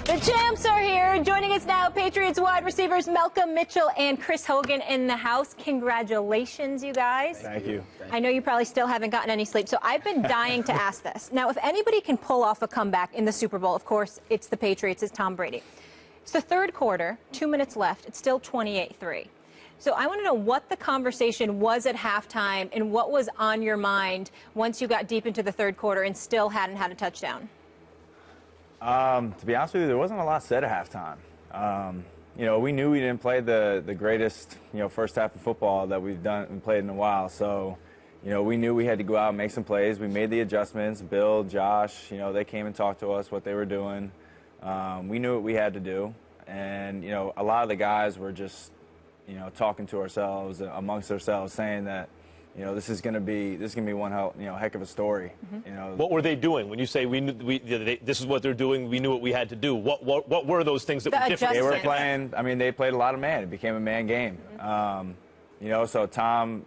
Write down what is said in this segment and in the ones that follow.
The champs are here. Joining us now, Patriots wide receivers Malcolm Mitchell and Chris Hogan in the house. Congratulations, you guys. Thank you. I know you probably still haven't gotten any sleep, so I've been dying to ask this. Now, if anybody can pull off a comeback in the Super Bowl, of course, it's the Patriots, it's Tom Brady. It's the third quarter, 2 minutes left. It's still 28-3. So I want to know what the conversation was at halftime and what was on your mind once you got deep into the third quarter and still hadn't had a touchdown. To be honest with you, there wasn't a lot said at halftime. You know, we knew we didn't play the greatest, first half of football that we've done and played in a while. So, we knew we had to go out and make some plays. We made the adjustments. Bill, Josh, they came and talked to us what they were doing. We knew what we had to do. And, a lot of the guys were just, talking to ourselves, amongst ourselves, saying that, this is going to be one heck of a story. Mm-hmm. What were they doing when you say this is what they're doing? We knew what we had to do. What were those things that were different? They were playing. I mean, they played a lot of man. It became a man game. Mm-hmm. So Tom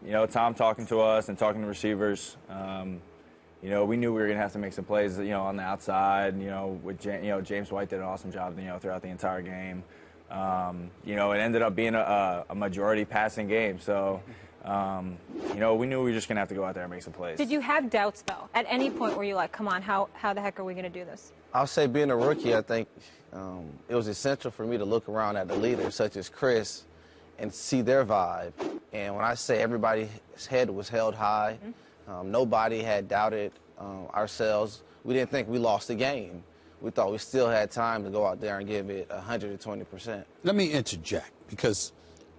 talking to us and talking to receivers. We knew we were going to have to make some plays. On the outside. With James White did an awesome job. Throughout the entire game. It ended up being a majority passing game. So. We knew we were just going to have to go out there and make some plays. Did you have doubts, though? At any point were you like, come on, how the heck are we going to do this? I'll say being a rookie, I think it was essential for me to look around at the leaders, such as Chris, and see their vibe. And when I say everybody's head was held high, nobody had doubted ourselves. We didn't think we lost the game. We thought we still had time to go out there and give it 120%. Let me interject, because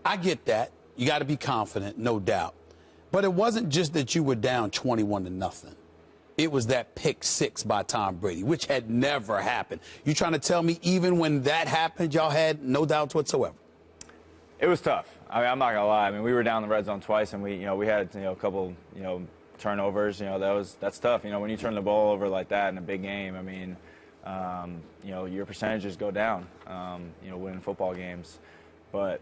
I get that. You got to be confident, no doubt. But it wasn't just that you were down 21-0. It was that pick six by Tom Brady, which had never happened. You trying to tell me even when that happened, y'all had no doubts whatsoever? It was tough. I mean, I'm not gonna lie. I mean, we were down the red zone twice, and we had a couple turnovers. That's tough. When you turn the ball over like that in a big game, I mean, your percentages go down. Winning football games, but.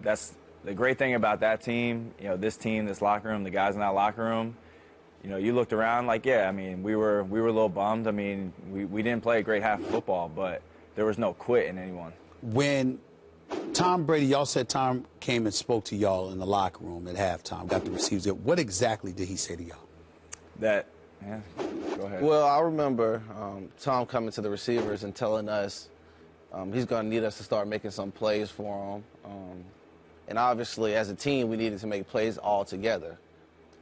That's the great thing about that team, this locker room, the guys in that locker room. You looked around like, yeah, I mean, we were a little bummed. I mean, we didn't play a great half of football, but there was no quit in anyone. When Tom Brady, y'all said Tom came and spoke to y'all in the locker room at halftime, got the receivers there. What exactly did he say to y'all? Yeah, go ahead. Well, I remember Tom coming to the receivers and telling us he's going to need us to start making some plays for him. And obviously, as a team, we needed to make plays all together.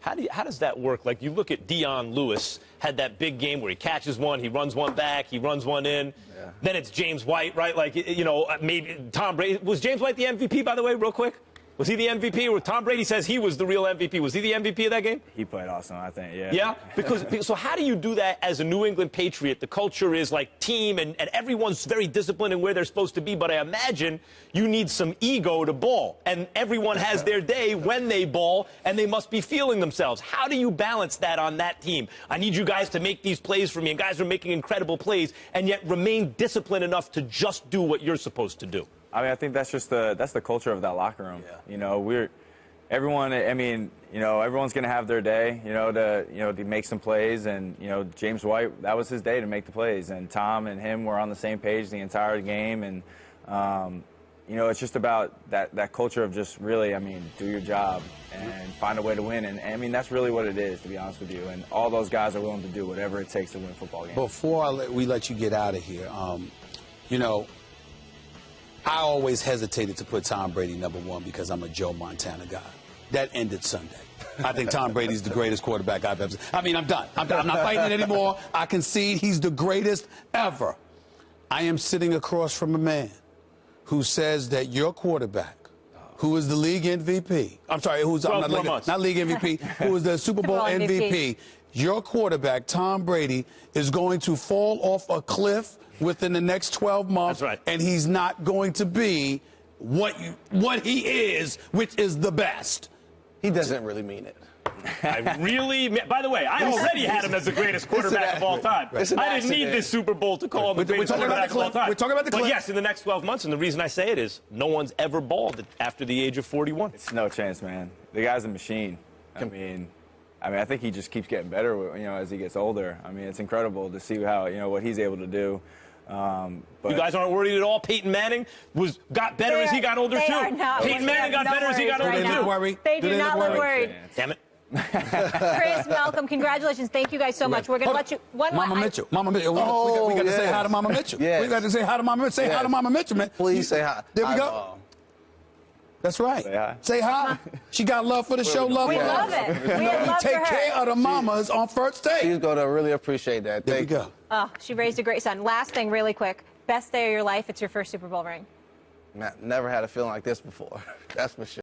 How does that work? Like, you look at Dion Lewis, had that big game where he catches one, he runs one back, he runs one in. Yeah. Then it's James White, right? Like, maybe Tom Brady. Was James White the MVP, by the way, real quick? Was he the MVP? Or Tom Brady says he was the real MVP. Was he the MVP of that game? He played awesome, I think, yeah. Yeah? So how do you do that as a New England Patriot? The culture is like team, and everyone's very disciplined in where they're supposed to be, but I imagine you need some ego to ball. And everyone has their day when they ball, and they must be feeling themselves. How do you balance that on that team? I need you guys to make these plays for me, and guys are making incredible plays, and yet remain disciplined enough to just do what you're supposed to do. I mean, I think that's just the culture of that locker room. Yeah. Everyone. I mean, everyone's gonna have their day. To make some plays, and James White, that was his day to make the plays, and Tom and him were on the same page the entire game, and it's just about that culture of just really, I mean, do your job and find a way to win, and I mean that's really what it is, to be honest with you. And all those guys are willing to do whatever it takes to win football games. Before we let you get out of here, I always hesitated to put Tom Brady #1 because I'm a Joe Montana guy. That ended Sunday. I think Tom Brady's the greatest quarterback I've ever seen. I mean, I'm done. I'm not fighting it anymore. I concede he's the greatest ever. I am sitting across from a man who says that your quarterback, who is the league MVP, I'm sorry, not league MVP, who is the Super Bowl MVP, your quarterback, Tom Brady, is going to fall off a cliff within the next 12 months. That's right. And he's not going to be what he is, which is the best. He doesn't really mean it. By the way, I already had him as the greatest quarterback of all time. I didn't need this Super Bowl to call him the greatest quarterback of all time. We're talking about the clip. But yes, in the next 12 months, and the reason I say it is no one's ever balled after the age of 41. It's no chance, man. The guy's a machine. I mean, I think he just keeps getting better, as he gets older. I mean, it's incredible to see how, what he's able to do. But You guys aren't worried at all? Peyton Manning got better as he got older, they too? are not. Peyton Manning got better as he got older, right too? now. worried? They do Do they not look look worried? worried. Damn it. Chris, Malcolm, congratulations. Thank you guys so much. We're going to let you. Mama Mitchell. Mama Mitchell. We got to say hi to Mama Mitchell. Yes. We got to say hi to Mama Mitchell. Say hi to Mama Mitchell, man. Please say hi. There we go. That's right. Say hi. Say hi. She got love for the show, love We for love us. it. You We know, have we love for take her. care of the mamas on first She's date. going to really appreciate that. There we Thank you. go. Oh, she raised a great son. Last thing, really quick. Best day of your life. It's your first Super Bowl ring. Never had a feeling like this before. That's for sure.